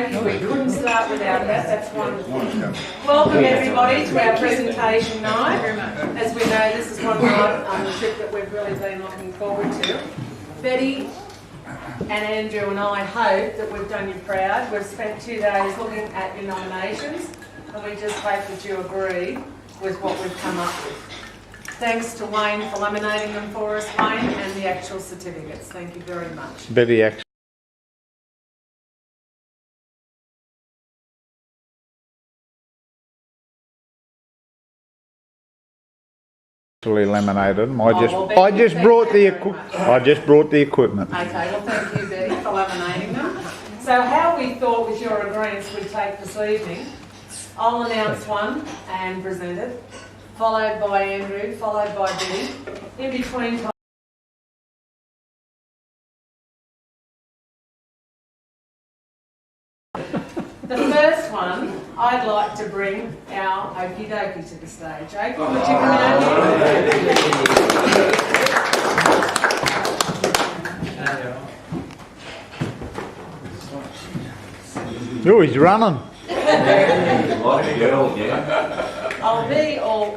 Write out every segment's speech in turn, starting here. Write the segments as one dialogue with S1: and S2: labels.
S1: We couldn't start without that, that's wonderful. Welcome everybody to our presentation night. As we know, this is one night on the trip that we've really been looking forward to. Betty and Andrew and I hope that we've done you proud. We've spent 2 days looking at your nominations and we just hope that you agree with what we've come up with. Thanks to Wayne for laminating them for us, Wayne, and the actual certificates. Thank you very much.
S2: Betty actually laminated them. I just brought the equipment.
S1: Okay, well thank you Betty for laminating them. So how we thought with your agreement we'd take this evening, I'll announce one and present it, followed by Andrew, followed by Betty. In between time, the first one, I'd like to bring our Okie Dokie to the stage. Okie, would you come out
S2: here? Oh, he's running.
S1: I'll be all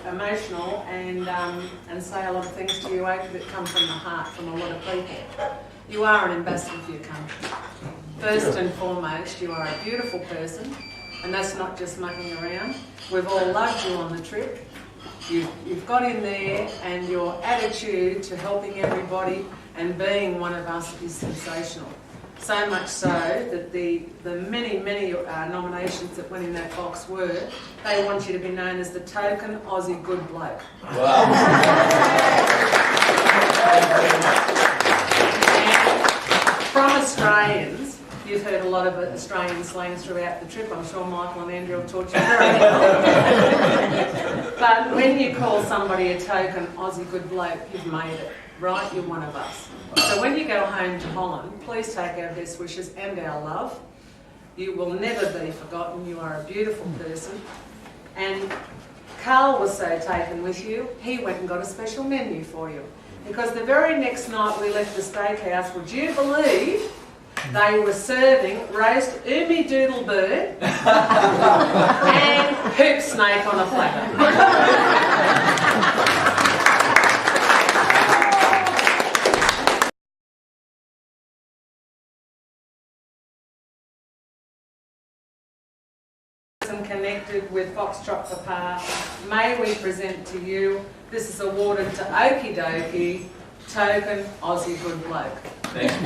S1: emotional and say a lot of things to you, Okie, that come from the heart from a lot of people. You are an ambassador for your country. First and foremost, you are a beautiful person, and that's not just mucking around. We've all loved you on the trip. You've got in there, and your attitude to helping everybody and being one of us is sensational. So much so that the many nominations that went in that box were, they want you to be known as the token Aussie good bloke. Wow. From Australians, you've heard a lot of Australian slang throughout the trip. I'm sure Michael and Andrew have taught you very well. But when you call somebody a token Aussie good bloke, you've made it, right? You're one of us. So when you go home to Holland, please take our best wishes and our love. You will never be forgotten. You are a beautiful person. And Carl was so taken with you, he went and got a special menu for you. Because the very next night we left the steakhouse, would you believe they were serving roast umi doodle bird and hoop snake on a platter. Connected with Foxtrot Papa, may we present to you, this is awarded to Okie Dokie, token Aussie good bloke.
S3: Thank you.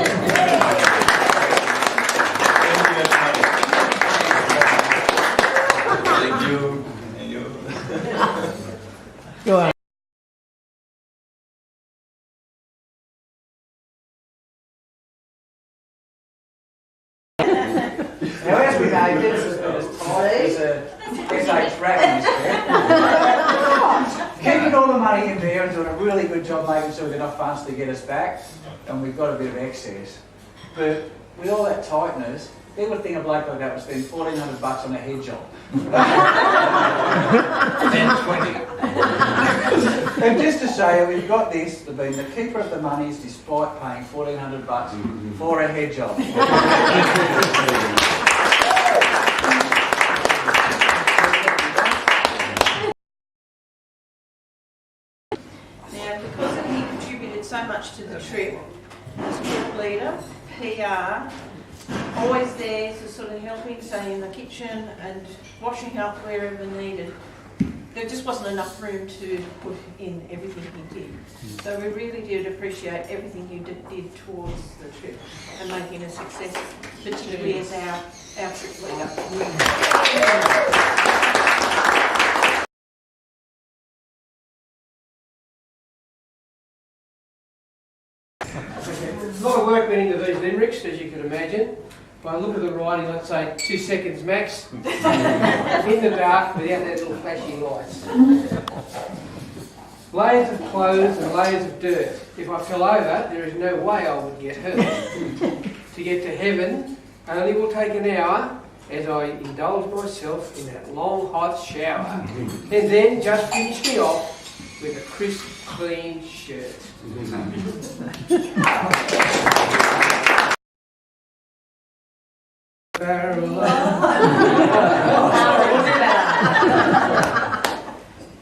S3: Thank you. Thank you.
S2: Go on.
S4: Now, as we know, Dennis has been as tight as a SH rat in his bed. Keeping all the money in there and doing a really good job making sure they're enough funds to get us back, and we've got a bit of excess. But with all that tightness, they would think a bloke like that would spend $1,400 on a head job. And just to show you, we've got this to be the keeper of the monies despite paying $1,400 for a head job.
S5: Now, because he contributed so much to the trip, as trip leader, PR, always there to sort of help him, say in the kitchen and washing up wherever needed. There just wasn't enough room to put in everything he did. So we really did appreciate everything you did towards the trip and making a success, particularly as our trip leader.
S6: A lot of work went into these limericks, as you can imagine. By the look of the writing, let's say 2 seconds max, in the dark without that little flashing lights. Layers of clothes and layers of dirt. If I fell over, there is no way I would get hurt. To get to heaven only will take an hour as I indulge myself in that long hot shower. And then just finish me off with a crisp, clean shirt. barrel.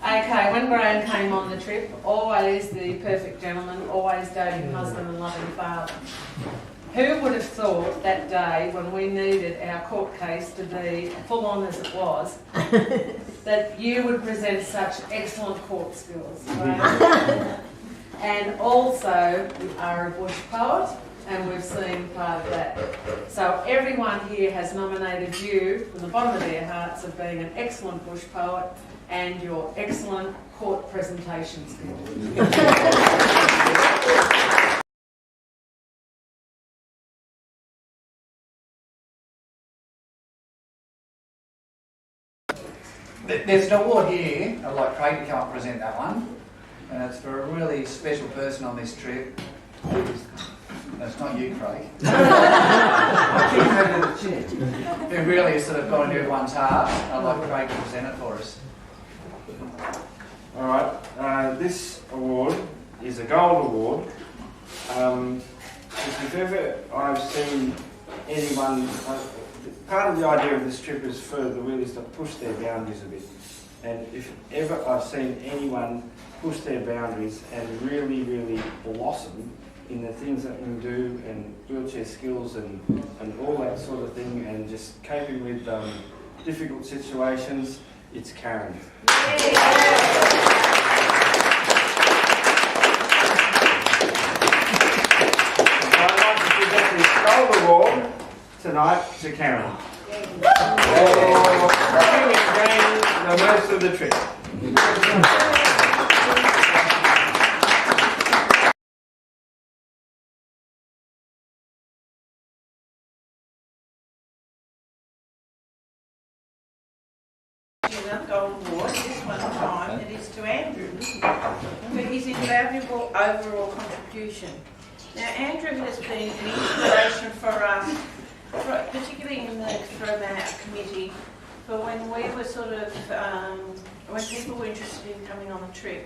S1: Okay, when Graham came on the trip, always the perfect gentleman, always doting husband and loving father. Who would have thought that day when we needed our court case to be full on as it was, that you would present such excellent court skills, Graham? And also, you are a bush poet, and we've seen part of that. So everyone here has nominated you from the bottom of their hearts of being an excellent bush poet and your excellent court presentation skills.
S4: There's an award here. I'd like Craig to come up and present that one. And it's for a really special person on this trip. No, it's not you, Craig. Who really has sort of got into everyone's heart. I'd like Craig to present it for us.
S7: Alright, this award is a gold award. If ever I've seen anyone, part of the idea of this trip is for the wheelies to push their boundaries a bit. And if ever I've seen anyone push their boundaries and really, really blossom in the things that we can do and wheelchair skills and all that sort of thing and just coping with difficult situations, it's Karen. I'd like to present this gold award tonight to Karen. The most of the trip.
S5: Gold Award, this one time, it is to Andrew for his invaluable overall contribution. Now, Andrew has been an inspiration for us, particularly from our committee, for when we were sort of, when people were interested in coming on a trip,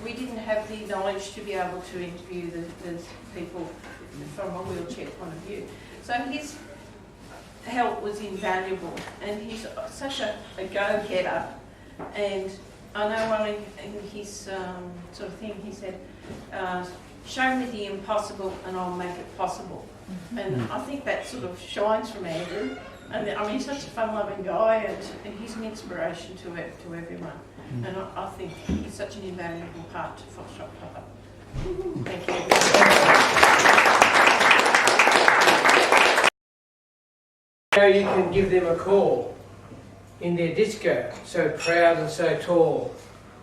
S5: we didn't have the knowledge to be able to interview the people from a wheelchair point of view. So his help was invaluable, and he's such a go-getter. And I know one in his sort of thing, he said, show me the impossible and I'll make it possible. And I think that sort of shines from Andrew. And I mean, he's such a fun-loving guy, and he's an inspiration to everyone. And I think he's such an invaluable part to Foxtrot Club. Thank you.
S6: Now you can give them a call in their disco, so proud and so tall.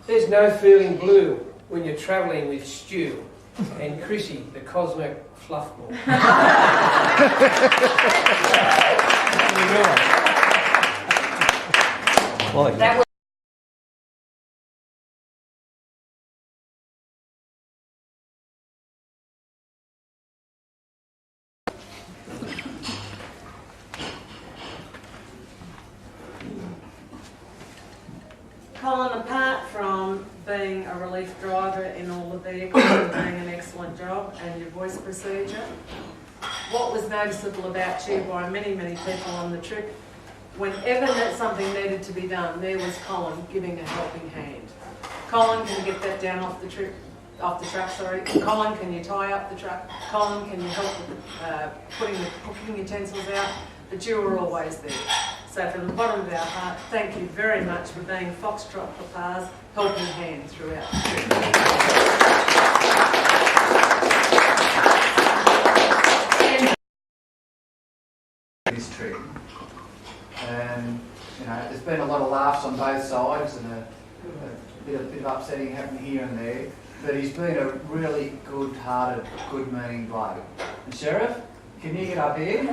S6: There's no feeling blue when you're travelling with Stu and Chrissy, the cosmic fluffball.
S1: That was Colin, apart from being a relief driver in all the vehicles and doing an excellent job and your voice procedure, what was noticeable about you by many, many people on the trip, whenever that something needed to be done, there was Colin giving a helping hand. Colin, can you get that down off the truck, sorry. Colin, can you tie up the truck? Colin, can you help with putting the cooking utensils out? But you were always there. So from the bottom of our heart, thank you very much for being Foxtrot Papa's helping hand throughout the trip.
S4: This trip. And there's been a lot of laughs on both sides and a bit of upsetting happening here and there. But he's been a really good-hearted, good-meaning bloke. And Sheriff, can you get up here?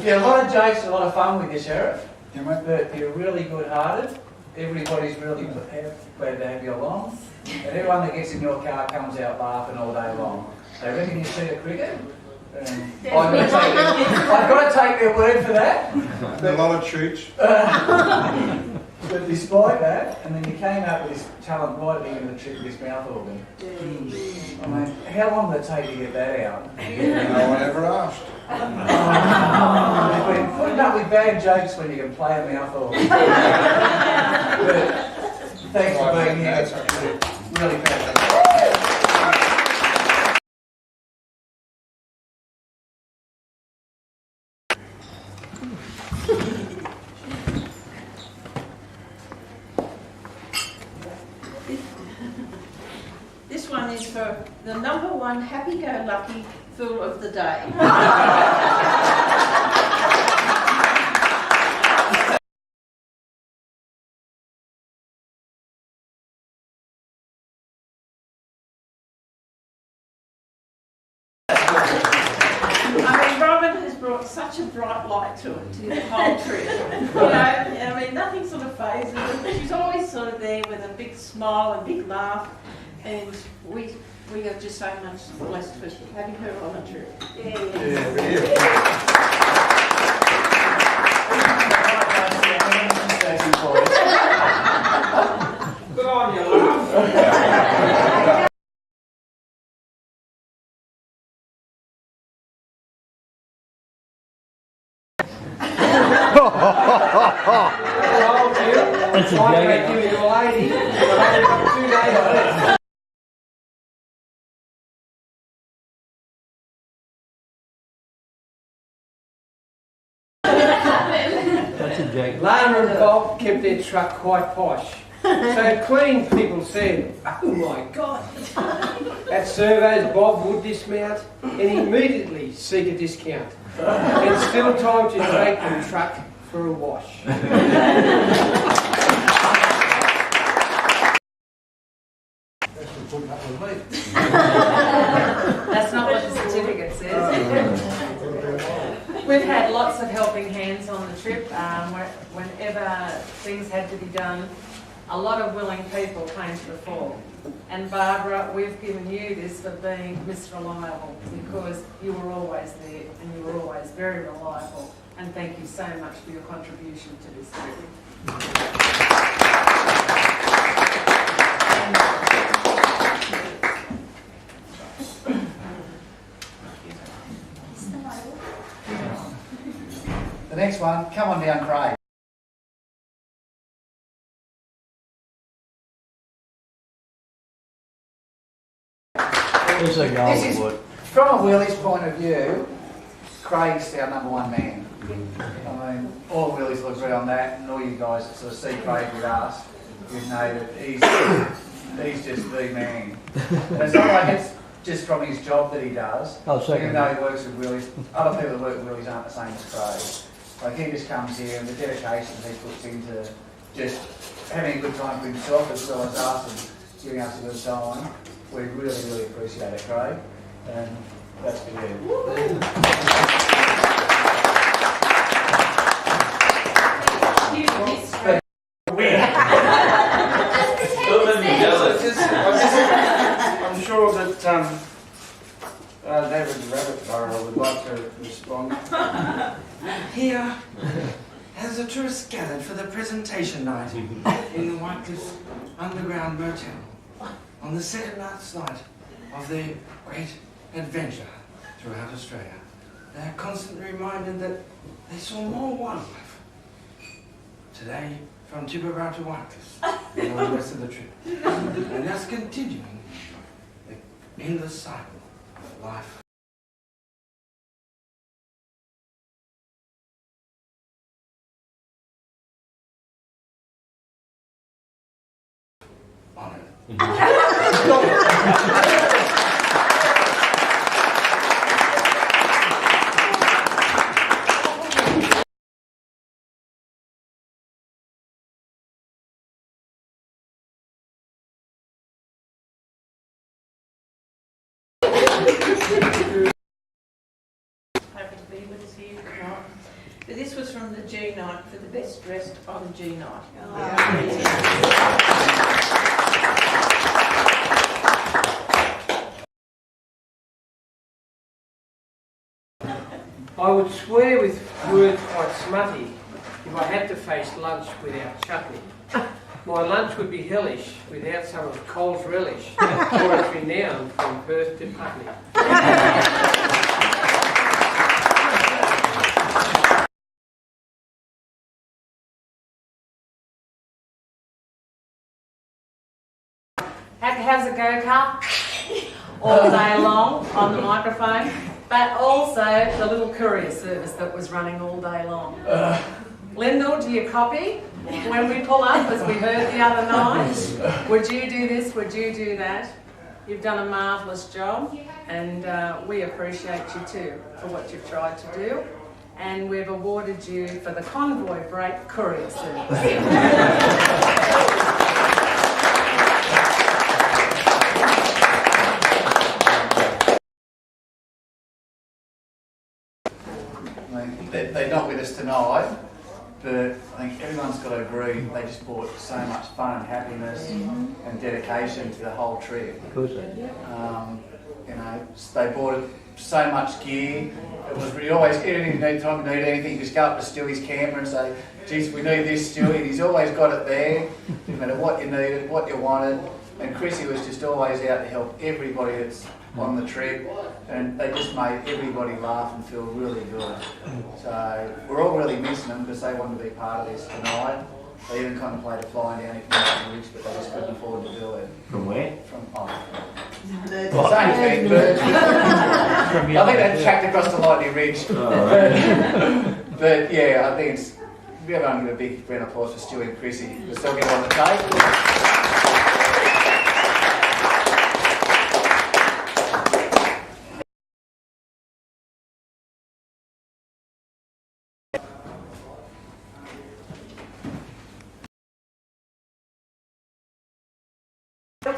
S4: Yeah, a lot of jokes, a lot of fun with you, Sheriff. But you're really good-hearted. Everybody's really glad to have you along. And everyone that gets in your car comes out laughing all day long. They reckon you see a cricket? I've got to take their word for that.
S3: A lot of chooch.
S4: But despite that, and then you came up with this talent right at the end of the trip with this mouth organ. I mean, how long did it take to get that out?
S3: No one ever asked.
S4: Putting up with bad jokes when you can play a mouth organ. But thanks for being here.
S3: That's okay.
S4: Really fantastic.
S5: This one is for the number one happy-go-lucky fool of the day. I mean, Robin has brought such a bright light to it, to the whole trip. You know, I mean, nothing sort of phases her. She's always sort of there with a big smile and big laugh, and we are just so much blessed for having her on a trip.
S6: Good on you, love. That's a joke. Give it to a lady. I've got 2 days left.
S2: That's a joke.
S6: Lana and Bob kept their truck quite posh. So cleaning people said, "Oh my God, at surveys Bob would dismount and immediately seek a discount. It's still time to take the truck for a wash."
S1: That's not what the certificate says. We've had lots of helping hands on the trip. Whenever things had to be done, a lot of willing people came to the fore. And Barbara, we've given you this for being Mr. Reliable, because you were always there and you were always very reliable. And thank you so much for your contribution to this trip.
S4: The next one, come on down, Craig.
S2: It's a
S4: This is,
S2: gold wood.
S4: from a wheelies point of view, Craig's our number one man. I mean, all the wheelies will agree on that, and all you guys that sort of see Craig with us, you know that he's just the man. And it's not like it's just from his job that he does. Even though he works with wheelies, other people that work with wheelies aren't the same as Craig. Like, he just comes here, and the dedication he puts into just having a good time for himself as well as us and giving us a good time, we really, really appreciate it, Craig. And that's for you.
S7: I'm sure that David Rabbit Burrow would like to respond. Here, as the tourists gathered for the presentation night in the Whitecliff Underground Motel, on the second last night of their great adventure throughout Australia, they are constantly reminded that they saw more wildlife today from Tibooburra to Whitecliff than on the rest of the trip, and thus continuing the endless cycle of life. On it.
S5: Happy to be with us here tonight. But this was from the G night, for the best dressed on G night.
S6: I would swear with words quite smutty if I had to face lunch without chutney. My lunch would be hellish without some of Cole's relish, for it's renowned from Perth to Putney.
S1: How's it go, Carl? All day long on the microphone, but also the little courier service that was running all day long. Lyndall, do you copy when we pull up, as we heard the other night? Would you do this? Would you do that? You've done a marvellous job, and we appreciate you too for what you've tried to do. And we've awarded you for the convoy break courier service.
S4: They're not with us tonight, but I think everyone's got to agree they just brought so much fun and happiness and dedication to the whole trip. You know, they brought so much gear. It was really always, anytime you need anything, just go up to Stewie's camper and say, geez, we need this, Stewie, and he's always got it there, no matter what you needed, what you wanted. And Chrissy was just always out to help everybody that's on the trip, and they just made everybody laugh and feel really good. So we're all really missing them because they wanted to be part of this tonight. They even contemplated flying down here from the ridge, but they just couldn't afford to do it.
S2: From where?
S4: From same thing, but I think they tracked across the Lightning Ridge. But yeah, I think it's, everyone give a big round of applause for Stewie and Chrissy. We'll still get on the tape.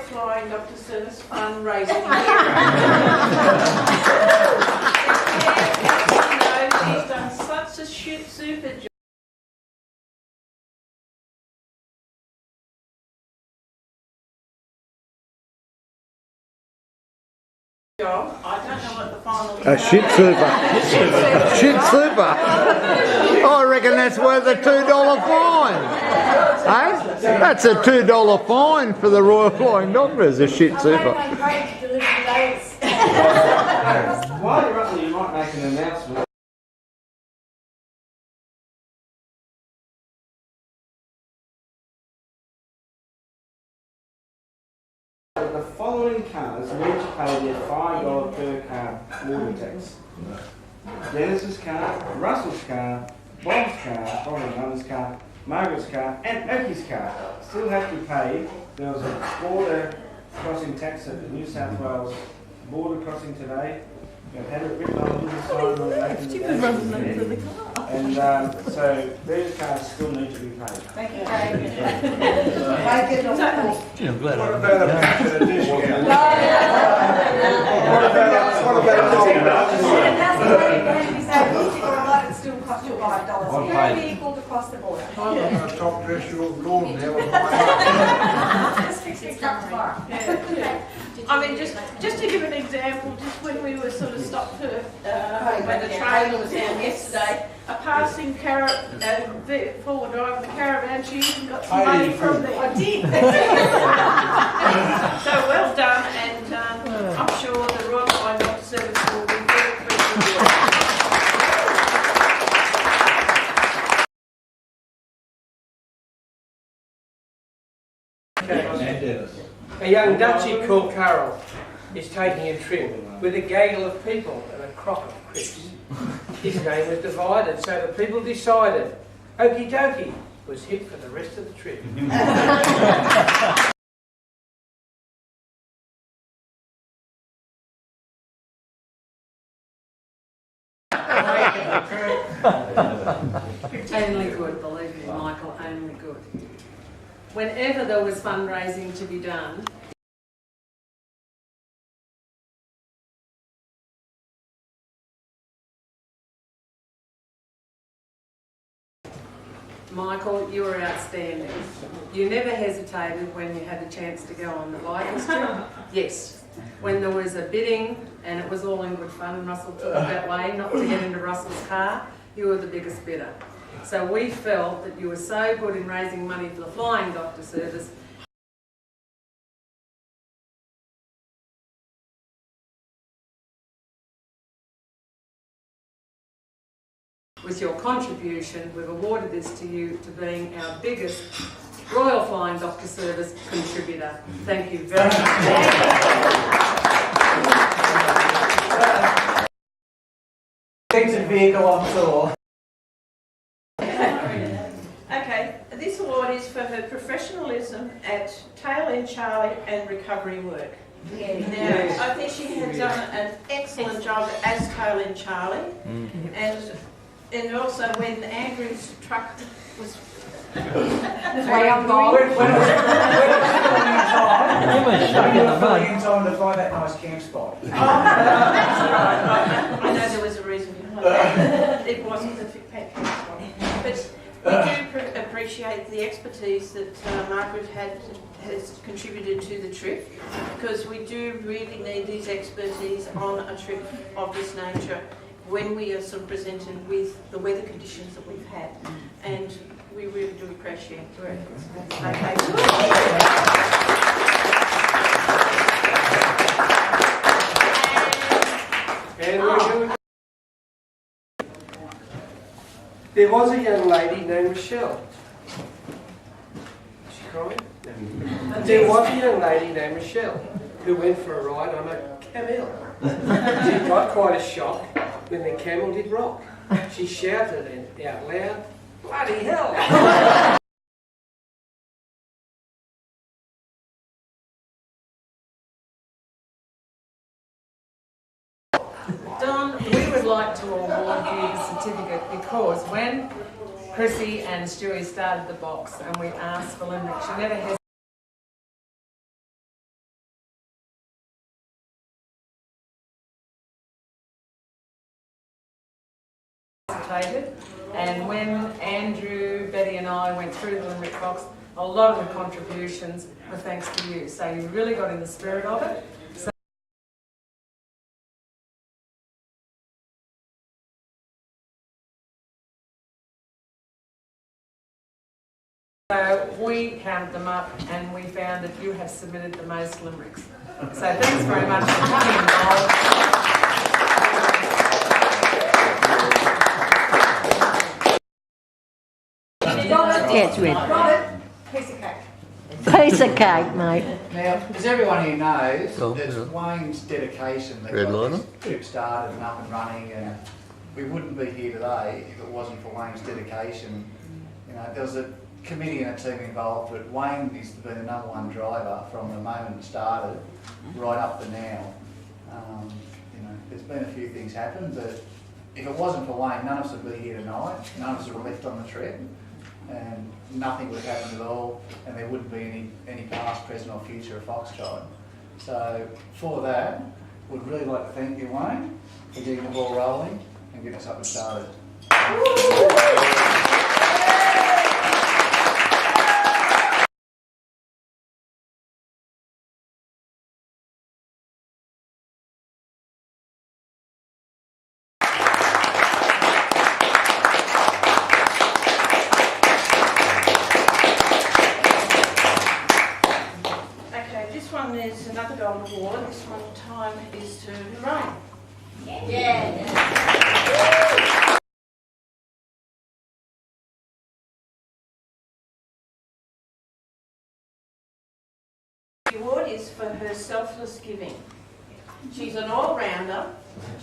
S5: Flying Doctor Service fundraising. She's done such a super job. I don't know what the final
S2: Shit super. Shit super. I reckon that's worth a $2 fine. Eh? That's a $2 fine for the Royal Flying Doctors, a shit super.
S7: While you're up there, you might make an announcement. The following cars need to pay their $5 per car water tax. Dennis's car, Russell's car, Bob's car, Bob's mother's car, Margaret's car, and Oakie's car still have to pay. There was a border crossing tax at the New South Wales border crossing today. We've had it written on the sign on the back of the gate. And so these cars still need to be paid.
S5: Thank you.
S3: What about a picture of discount? What about
S8: it still cost you $5. Very equal across the board.
S3: I'm not going to top dress your lawn now with my
S5: I mean, just to give an example, just when we were sort of stopped when the trailer was down yesterday, a passing forward drive of the caravan, she even got some money from there. I did. So well done, and I'm sure the Royal Flying Doctor Service will be very appreciative.
S6: A young Dutchie called Carol is taking a trip with a gaggle of people and a crop of crisps. His name was divided, so the people decided Okie dokie was hit for the rest of the trip.
S1: Only good, believe me, Michael, only good. Whenever there was fundraising to be done, Michael, you were outstanding. You never hesitated when you had a chance to go on the bikers trip. Yes, when there was a bidding and it was all in good fun and Russell took it that way, not to get into Russell's car, you were the biggest bidder. So we felt that you were so good in raising money for the Flying Doctor Service. With your contribution, we've awarded this to you to being our biggest Royal Flying Doctor Service contributor. Thank you very much.
S4: Exit vehicle on tour.
S5: Okay, this award is for her professionalism at Tail End Charlie and recovery work. Now, I think she has done an excellent job as Tail End Charlie, and also when Andrew's truck was
S8: Way on goal.
S4: When it was filling in time to find that nice camp spot.
S5: Oh, that's right. I know there was a reason behind that. It wasn't the fit pack one. But we do appreciate the expertise that Margaret has contributed to the trip, because we do really need these expertise on a trip of this nature when we are sort of presented with the weather conditions that we've had. And we really do appreciate your efforts. Okay.
S6: There was a young lady named Michelle. Is she crying? No. There was a young lady named Michelle who went for a ride on a camel. She got quite a shock when the camel did rock. She shouted out loud, "Bloody hell!"
S1: Don, we would like to award you the certificate because when Chrissy and Stewie started the box and we asked for Limerick, she never hesitated. And when Andrew, Betty and I went through the Limerick box, a lot of the contributions were thanks to you. So you really got in the spirit of it. So we counted them up and we found that you have submitted the most limericks. So thanks very much for coming involved.
S9: Yeah, it's red.
S8: Piece of cake.
S9: Piece of cake, mate.
S4: Now, as everyone here knows, it's Wayne's dedication that
S2: Red
S4: got
S2: liner.
S4: this trip started and up and running, and we wouldn't be here today if it wasn't for Wayne's dedication. You know, there was a committee and a team involved, but Wayne has been the #1 driver from the moment it started right up to now. You know, there's been a few things happen, but if it wasn't for Wayne, none of us would be here tonight. None of us would have left on the trip, and nothing would have happened at all, and there wouldn't be any past, present or future of Foxtrot. So for that, we'd really like to thank you, Wayne, for getting the ball rolling and getting us up and started.
S5: There's another gold award. This one time is to Lorraine.
S8: Yeah.
S5: The award is for her selfless giving. She's an all-rounder.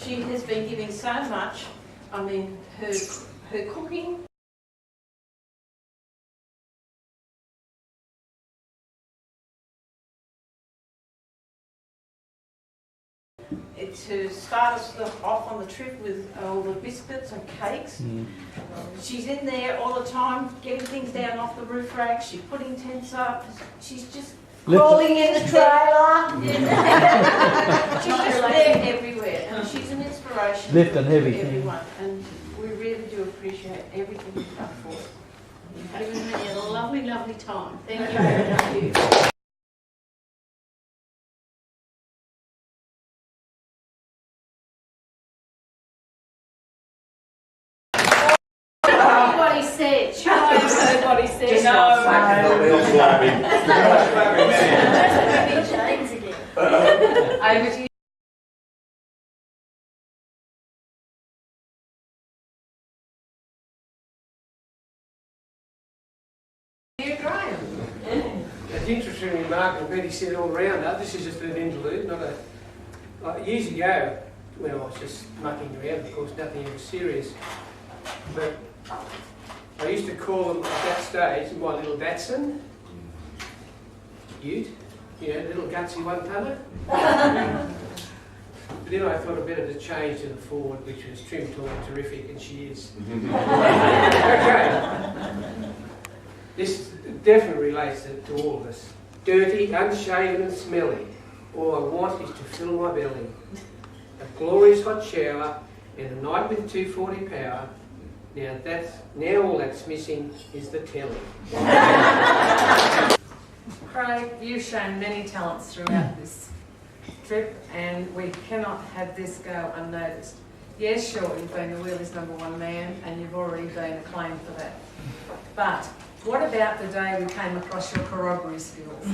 S5: She has been giving so much. I mean, her cooking, to start us off on the trip with all the biscuits and cakes. She's in there all the time, getting things down off the roof rack. She's putting tents up. She's just
S9: Crawling in the trailer.
S5: she's just there everywhere, and she's an inspiration
S2: Lifting heavy
S5: to everyone. And we really do appreciate everything you've done for us. You've given me a lovely, lovely time. Thank you very much. say no.
S1: Over to you. Graham.
S6: It's interesting remark, and Betty said all around that. This is just an interlude, not a. Like years ago, when I was just mucking around, of course, nothing ever serious. But I used to call them at that stage my little Datsun, Ute, you know, little gutsy one-tonner. But then I thought it better to change to the Ford, which was trim, tall, and terrific, and she is. Okay. This definitely relates to all of us. Dirty, unshaven and smelly. All I want is to fill my belly. A glorious hot shower and a night with 240 power. Now all that's missing is the telly.
S1: Craig, you've shown many talents throughout this trip and we cannot have this go unnoticed. Yes, sure, you've been the Wheelies #1 man and you've already been acclaimed for that. But what about the day we came across your corroboree skills?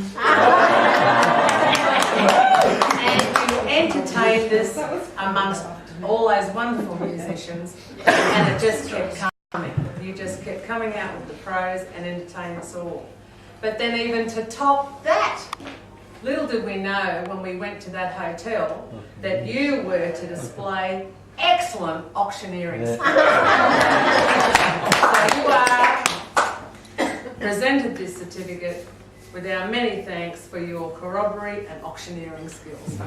S1: And you entertained us amongst all those wonderful musicians and it just kept coming. You just kept coming out with the pros and entertaining us all. But then even to top that, little did we know when we went to that hotel that you were to display excellent auctioneering skills. So you are presented this certificate with our many thanks for your corroboree and auctioneering skills.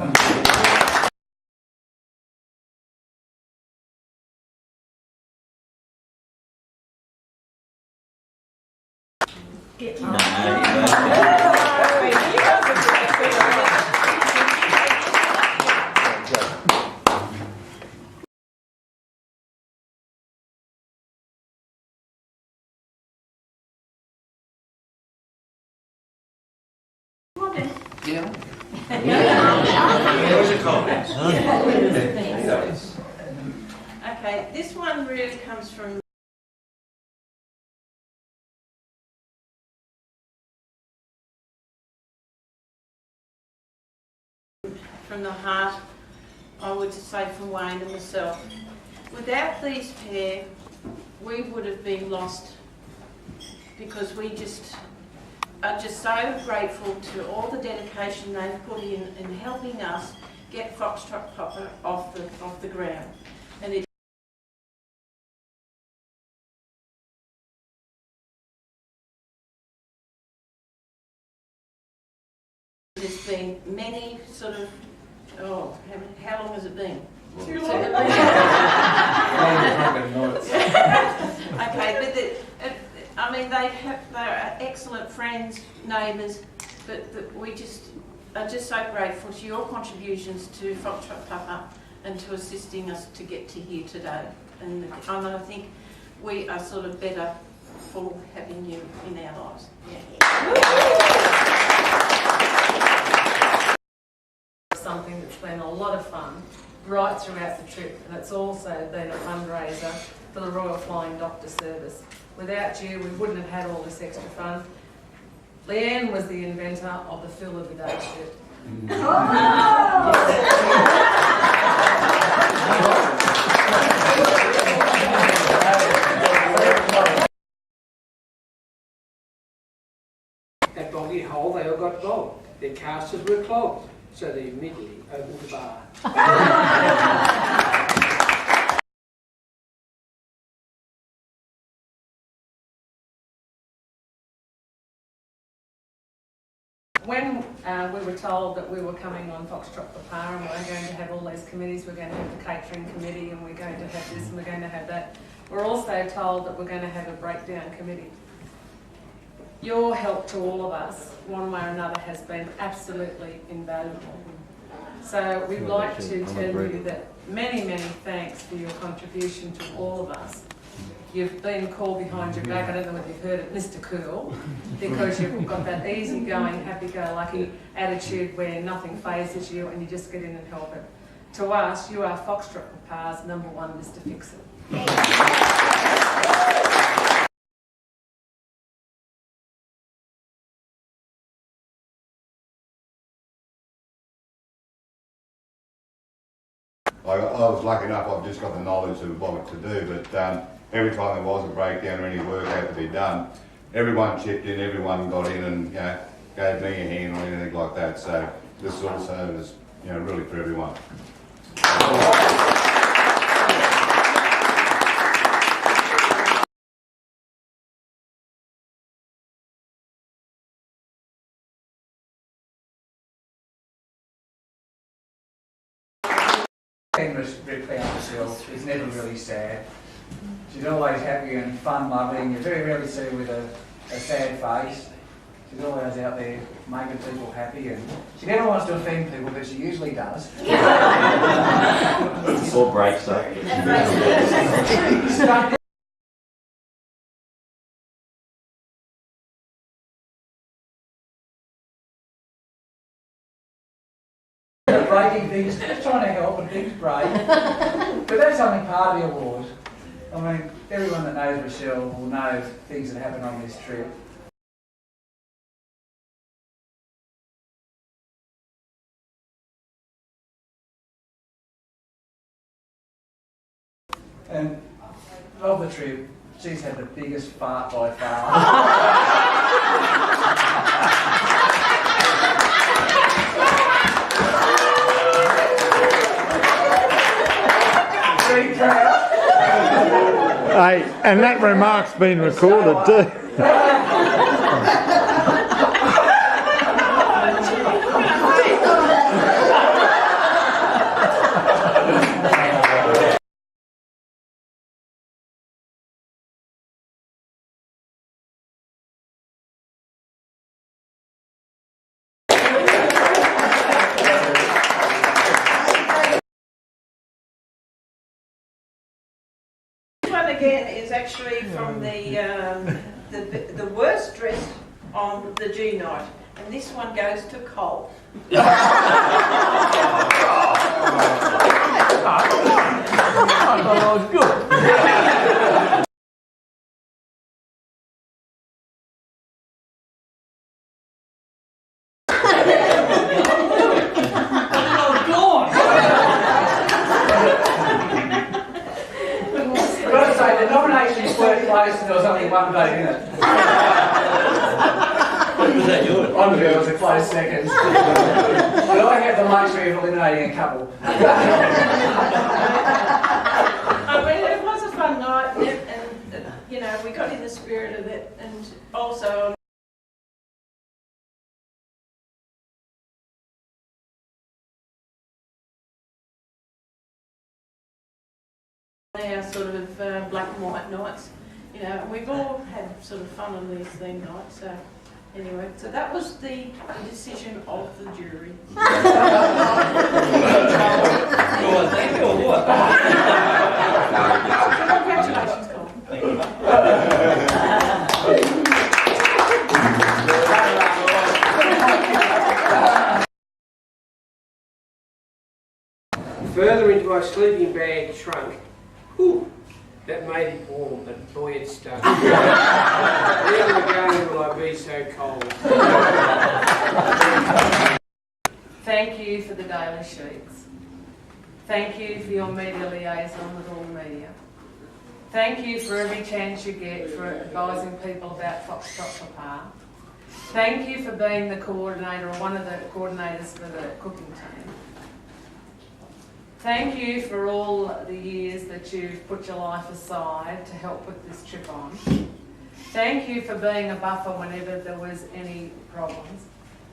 S5: Okay, this one really comes from the heart, I would say, from Wayne and myself. Without these pair, we would have been lost because we just are just so grateful to all the dedication they've put in helping us get Foxtrot proper off the ground. And it there's been many sort of, how long has it been? Too long. Okay, but I mean, they're excellent friends, neighbours, but we just are just so grateful to your contributions to Foxtrot Papa and to assisting us to get to here today. And I think we are sort of better for having you in our lives.
S1: Something that's been a lot of fun right throughout the trip, and it's also been a fundraiser for the Royal Flying Doctor Service. Without you, we wouldn't have had all this extra fun. Leanne was the inventor of the Fill of the Day shirt.
S6: That boggy hole, they all got bogged. Their casters were clogged, so they immediately opened the bar.
S1: When we were told that we were coming on Foxtrot Papa and we were going to have all these committees, we're going to have the catering committee and we're going to have this and we're going to have that, we're also told that we're going to have a breakdown committee. Your help to all of us, one way or another, has been absolutely invaluable. So we'd like to tell you that many, many thanks for your contribution to all of us. You've been called behind your back, I don't know whether you've heard it, Mr. Cool, because you've got that easy-going, happy-go-lucky attitude where nothing phases you and you just get in and help it. To us, you are Foxtrot Papa's #1 Mr. Fix-It.
S10: I was lucky enough, I've just got the knowledge of what to do, but every time there was a breakdown or any work had to be done, everyone chipped in, everyone got in and gave me a hand or anything like that. So this also is really for everyone.
S4: Rick found herself is never really sad. She's always happy and fun loving. You very rarely see her with a sad face. She's always out there making people happy, and she never wants to offend people, but she usually does.
S11: Or breaks up.
S4: Breaking things, just trying to help and things break. But that's only part of the award. I mean, everyone that knows Rochelle will know things that happen on this trip. And of the trip, she's had the biggest fart by far.
S2: Hey, and that remark's been recorded too.
S5: Again is actually from the worst dressed on the G night, and this one goes to Cole.
S4: There was only one vote in it.
S11: Was that yours?
S4: On the girls, a close second. But I had the luxury of eliminating a couple.
S5: I mean, it was a fun night, and we got in the spirit of it, and also. Our sort of black and white nights, and we've all had sort of fun on these theme nights. So anyway, so that was the decision of the jury.
S11: Thank you or what?
S5: Congratulations, Cole.
S6: Further into my sleeping bag trunk. Whew, that made it warm, but boy, it stung. Never again will I be so cold.
S1: Thank you for the daily sheets. Thank you for your media liaison with all media. Thank you for every chance you get for advising people about Foxtrot for Pa. Thank you for being the coordinator or one of the coordinators for the cooking team. Thank you for all the years that you've put your life aside to help put this trip on. Thank you for being a buffer whenever there was any problems.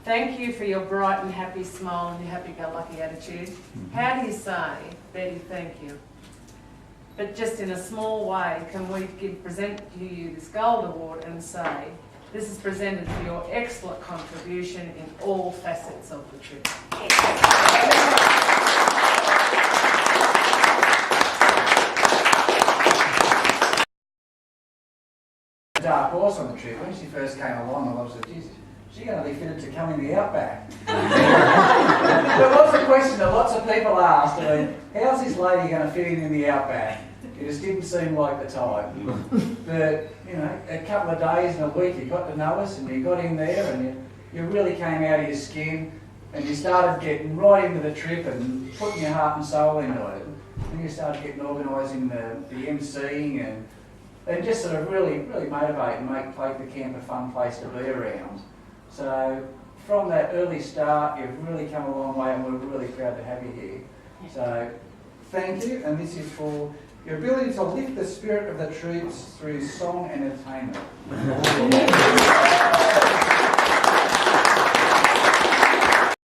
S1: Thank you for your bright and happy smile and your happy-go-lucky attitude. How do you say, Betty, thank you? But just in a small way, can we present to you this Gold Award and say, this is presented for your excellent contribution in all facets of the trip.
S4: Dark horse on the trip. When she first came along, I was like, geez, she's going to be fitted to come in the outback. There was a question that lots of people asked, how's this lady going to fit in the outback? It just didn't seem like the time. But, a couple of days and a week, you got to know us and you got in there and you really came out of your skin and you started getting right into the trip and putting your heart and soul into it. Then you started getting organising the emceeing and just sort of really motivate and make the camp a fun place to be around. So from that early start, you've really come a long way, and we're really proud to have you here. So thank you, and this is for your ability to lift the spirit of the troops through song and entertainment.